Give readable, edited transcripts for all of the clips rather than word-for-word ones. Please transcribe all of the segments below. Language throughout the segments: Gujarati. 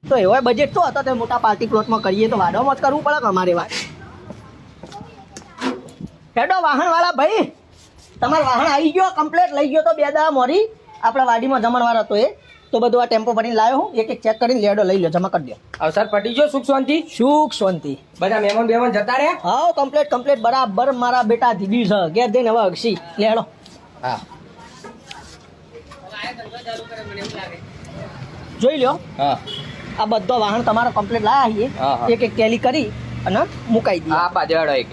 તો એવો બજેટ તો હતો તે મોટા પાર્ટી પ્લોટમાં કરીએ તો વાડોમાં જ કરવું પડે કે અમારે વાત હેડો વાહનવાળા ભાઈ તમારું વાહન આવી ગયો કમ્પ્લેટ લઈ ગયો તો 2 દા મોરી આપણા વાડીમાં જમણવાર હતો એ તો બધું આ ટેમ્પો ભરીને લાવ્યો હું એક ચેક કરીને લેડો લઈ લો જમા કરી દો અવસર પટી ગયો સુખ શાંતિ બધા મહેમાન જતા રહ્યા હા કમ્પ્લેટ બરાબર મારા બેટા દીદી છે ઘેર જઈને હવે અક્ષી લેડો હા જોઈ લ્યો હા આ બધો વાહન તમારો કમ્પ્લેટ લાયા હા, હા. એક ટેલી કરી અને મુકાઈ દઈએ હા બાજવાડો એક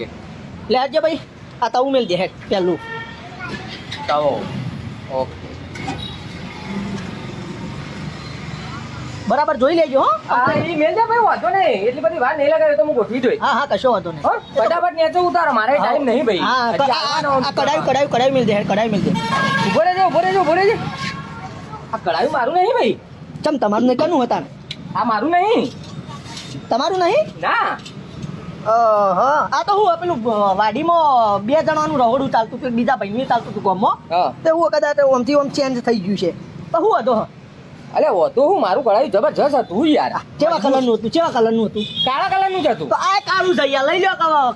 લે આજે ભાઈ આ તવું મેલ દે હેડ પહેલું તવો ઓકે બરાબર જોઈ લેજો હો હા એ મેલ દે ભાઈ વાંધો નહીં એટલી બધી વાર નહીં લગાવે તો હું ગોઠવી દઉં હા કશો વાંધો નહીં હો ફટાફટ નેચો ઉતારો મારે ટાઈમ નહીં ભાઈ હા હજી આવવાનો આ કડાઈ મેલ દે હેડ કડાઈ મેલ દે ઉભો રહેજો આ કડાયું મારું નહીં ભાઈ ચમ તમારું નહીં કનું હતા આ મારું નહીં તમારું નહીં ના આ તો હું પેલું વાડીમાં 2 જણાનું રહોડું ચાલતું હતું બીજા ભાઈનું ચાલતું હતું ગામમાં હા તો હું કદાચ ઓમથી ઓમ ચેન્જ થઈ ગયું છે તો હું હતો અલે ઓ તો હું મારું કડાયું જબરજસ્ત હતું યાર કેવા કલરનું હતું કાળા કલરનું જ હતું તો આ કાળું છે યાર લઈ લો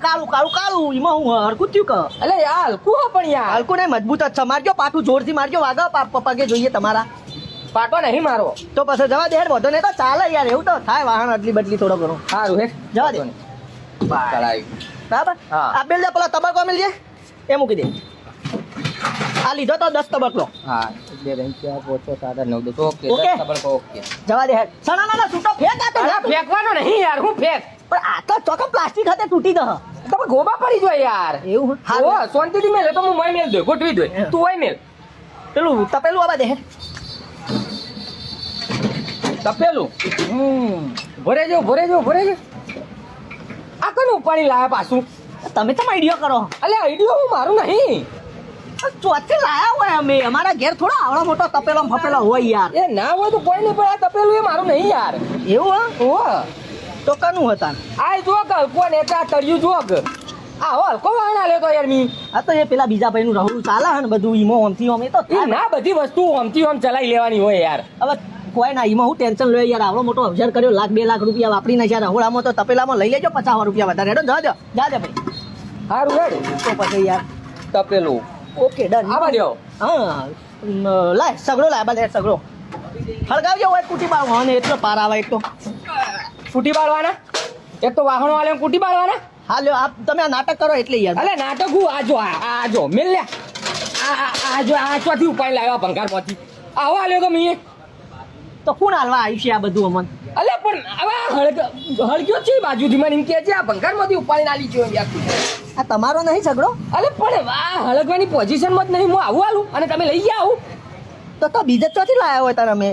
કાળું એમાં હું હરકું થયું કે અલે યાર હલકું હો પણ યાર હલકું નહીં મજબૂત જ છે મારજો પાછું જોરથી મારજો વાગો પગે જોઈએ તમારા પાટો નહીં મારો તો પછી જવા દે હેડ વધો નહીં તો ચાલે યાર એવું તો થાય વાહન અદલી બદલી થોડો ઘણો સારું હે જવા દે કડાયું બરાબર હા. આ બેલ પેલા તબકલો મિલજે એ મૂકી દે આ લીધો તો 10 તબકલો હા 2 3 4 5 6 7 8 9 10 ઓકે ઓકે. 10 તબલકો ઓકે જવા દે હેડ સણા ના છૂટો ફેંક આ તો અરે ફેંકવાનો નહીં યાર હું ફેંક પણ આ તો ચોકમ પ્લાસ્ટિક hatte તૂટી દહ તમે ગોબા પડી જાય યાર એવું ઓ શાંતિથી મેલ તો હું મય મેલ દો ગોઠવી દો તું હોય મેલ પેલું તપેલું આવા દે તપેલું ભરે જો આ કનું ઉપાડી લાયા પાછું તમે તો આઈડિયો કરો અલે આઈડિયો હું મારું નહીં ચોથી લાયા હોય અમે અમારા ઘેર થોડો આવડો મોટો તપેલો ને ફપેલો હોય યાર એ ના હોય તો કોઈ નહીં પણ આ તપેલું એ મારું નહીં યાર એવું ઓ તો કનું હતા આ જો હલકો ને આ તળિયું જો આ હલકો વાહન આલ્યો તો યાર મી આ તો એ પેલા બીજા ભાઈનું રહું ચાલે હે ને બધું ઈમો ઓમથી ઓમ એ તો એ થાય. ના બધી વસ્તુ આમથી આમ ચલાવી લેવાની હોય યાર હવે કોઈ ના ઈમાં હું ટેન્શન લે યાર આવડો મોટો અવસર કર્યો 1 2 લાખ રૂપિયા વાપરી નાખ્યા રહોડામાં તો તપેલામાં લઈ લેજો 50 રૂપિયા વધારે હેડો જા દે ભાઈ સારું હેડ તો પછી યાર તપેલું ઓકે ડન આવા દ્યો હા લાય સગડો લાય બાદ સગડો હળગાવજો હોય કુટી બાળવા ને એટલો પાર આવે એટલો કુટી બાળવાના એક તો વાહણો આલે કુટી બાળવાના હા લ્યો આપ તમે આ નાટક કરો એટલે યાર અલે નાટક હું આ જો મેલ લે આ જો આ ચોથી ઉપાય લાવ્યા ભંગારમાંથી આવો આલ્યો તો મીએ તો કોણ હાલવા આવ્યું છે આ બધું અમન અલે પણ હવે હળગ્યો છે બાજુથી મને એમ કે છે આ ભંગારમાંથી ઉપાડીને આલી છે યાર આ તમારો નહીં ઝઘડો અલે પણ આ હળગવાની પોઝિશનમાં જ નહીં હું આવું આલું અને તમે લઈ ગયા આવું તો બીજે ચોથી લાયા હોય તાર અમે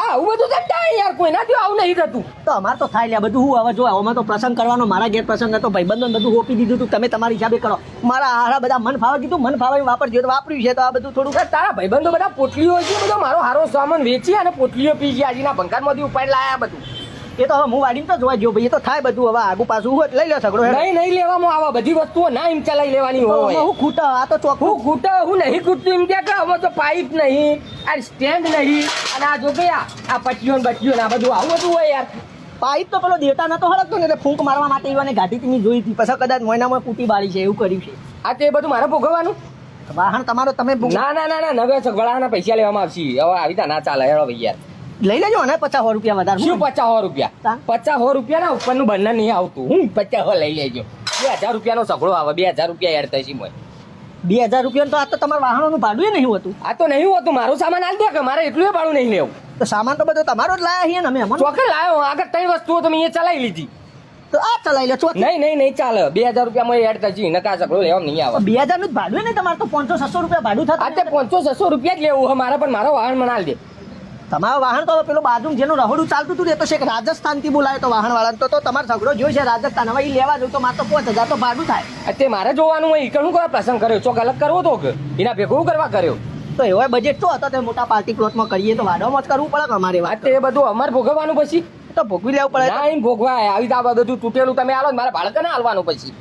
આવું બધું થતા યાર કોઈનાથી આવું નહીં થતું તો અમાર તો થાય લ્યા બધું હું હવે જો અમે તો પ્રસંગ કરવાનો મારા ઘેર પ્રસંગ હતો ભાઈબંધો બધું ઓપી દીધું તું તમે તમારી હિસાબે કરો મારા હારા બધા મન ફાવે કીધું મન ફાવે વાપરજો તો વાપર્યું છે તો આ બધું થોડું તારા ભાઈબંધો બધા પોટલીઓ છે બધો મારો હારો સામાન વેચી અને પોટલીઓ પી ગયા આજના ભંગારમાંથી ઉપાડી લાયા બધું એ તો હવે હું વાડીને તો જોવા ગયો ભાઈ એ તો થાય બધું હવે આગુ પાછું હોય લઈ લો સગડો નહીં લેવામાં આવા બધી વસ્તુઓ ના એમ ચલાવી લેવાની હોય હું ખૂટા આ તો ચોખ્ખું હું ખૂટો હું નહીં ખૂટતું એમ કે હવે તો પાઇપ નહીં આ સ્ટેન્ડ નહીં અને આ જો ગયા આ પટીઓ ને બટીઓ ને આ બધું આવું બધું હોય યાર પાઇપ તો પેલો દેવતા નતો હળગતો ને એટલે ફૂંક મારવા માટે એવાને ગાડી ની જોઈ હતી પછી કદાચ મોયનામાં કૂટી બાળી છે એવું કર્યું છે આ તે બધું મારે ભોગવવાનું વાહન તમારો તમે ના નવે સગવડાના પૈસા લેવામાં આવશે હવે આવી રીતે ના ચાલે હેડો ભાઈ યાર લઈ લેજો ને 50 રૂપિયા વધારે શું 50 રૂપિયા 50 રૂપિયા ના ઉપરનું બંને નહીં આવતું હું 50 લઈ લેજો 2000 રૂપિયાનો સગડો આવે 2000 રૂપિયા યાર થશે મોય 2000 રૂપિયા તો આ તો તમારા વાહનોનું ભાડું નહીં હોતું આ તો નહીં હોતું મારું સામાન આલ દે કે મારે એટલું ભાડું નહીં લેવું તો સામાન તો બધો તમારો જ લાયા છીએ ને અમે અમને ચોકે લાયો આગળ 3 વસ્તુઓ તો મેં ચલાવી લીધી તો આ ચલાવી લો ચોથી નહીં ચાલે 2000 રૂપિયામાં એડ થશે નકા સગડો લેવા નહીં આવે 2000 નું જ ભાડું નહીં તમારે તો 500 600 રૂપિયા ભાડું થતું આ તે 500 600 રૂપિયા જ લેવું મારે પણ મારો વાહન મનાલ દે તમારું વાહન તો પેલો બાજુ જેનું રહોડું ચાલતું હતું એ તો શેખ રાજસ્થાનથી બોલાયો તો વાહન વાળા તો તમારો ઝઘડો જોઈ છે રાજસ્થાન હવે એ લેવા જવું તો મારે તો 5000 તો ભાડું થાય તે મારે જોવાનું હોય શું કરવા પ્રસંગ કર્યો ચોક અલગ કરવો તો કે એના ભેગું કરવા કર્યો તો એવો બજેટ તો હતો તે મોટા પાર્ટી પ્લોટમાં કરીએ તો વાડોમાં જ કરવું પડે કે અમારે વાત તે બધું અમારે ભોગવવાનું પછી તો ભોગવી લેવું પડે ના એમ ભોગવાય આવી રીતે આ બધું તૂટેલું તમે આલો મારા બાળકને હાલવાનું પછી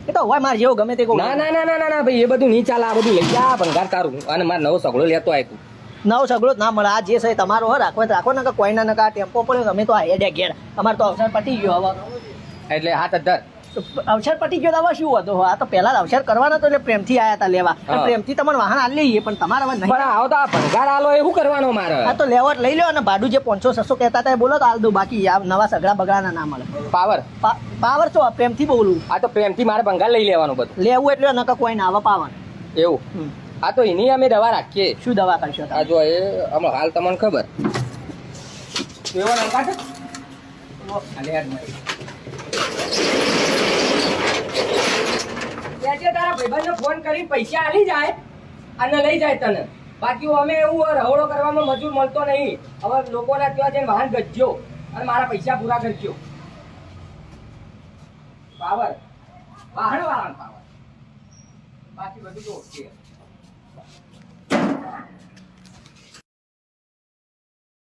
એ તો હોય મારે જેવું ગમે તે ના ભાઈ એ બધું નહીં ચાલે આ બધું લઈ જા ભંગાર તારું અને મારે નવો સગડો લેતો આય તું નવો સગડો જ ના મળે આ જે છે એ તમારો હો રાખો તો રાખો ને કે કોઈના નકા આ ટેમ્પો પડ્યો તમે તો આ હેડ્યા ઘેર અમારે તો અવસર પતી ગયો હવે એટલે હાથ અધર તો અવસર પતી ગયો તો હવે શું હતો આ તો પહેલા અવસર કરવાનો હતો એટલે પ્રેમથી આયા હતા લેવા અને હા. પ્રેમથી તમને વાહન આલી લઈએ પણ તમારે હવે નહીં પણ આવો તો આ ભંગાર આલો એ શું કરવાનો મારે આ તો લેવટ લઈ લો અને ભાડું જે 500-600 કહેતા હતા એ બોલો તો હાલ દઉં બાકી આ નવા સગડા બગડાના ના મળે પાવર પાવર છો પ્રેમથી બોલું આ તો પ્રેમથી મારે ભંગાર લઈ લેવાનું બધું લેવું એટલે નકા કોઈ ના આવે પાવર એવું આ તો એની અમે દવા રાખીએ શું દવા કરશો આ જો એ હમણાં હાલ તમને ખબર એવો નંકા છે અલે યાર મારી એટલે તારા ભાઈબંધને ફોન કરી પૈસા આલી જાય અને લઈ જાય તને બાકી અમે એવું રહોડો કરવામાં મજૂર મળતો નહીં હવે લોકોના ત્યાં જઈને વાહન ગજ્જો અને મારા પૈસા પૂરા કરજો પાવર વાહન વાળા પાવર બાકી બધું તો ઓકે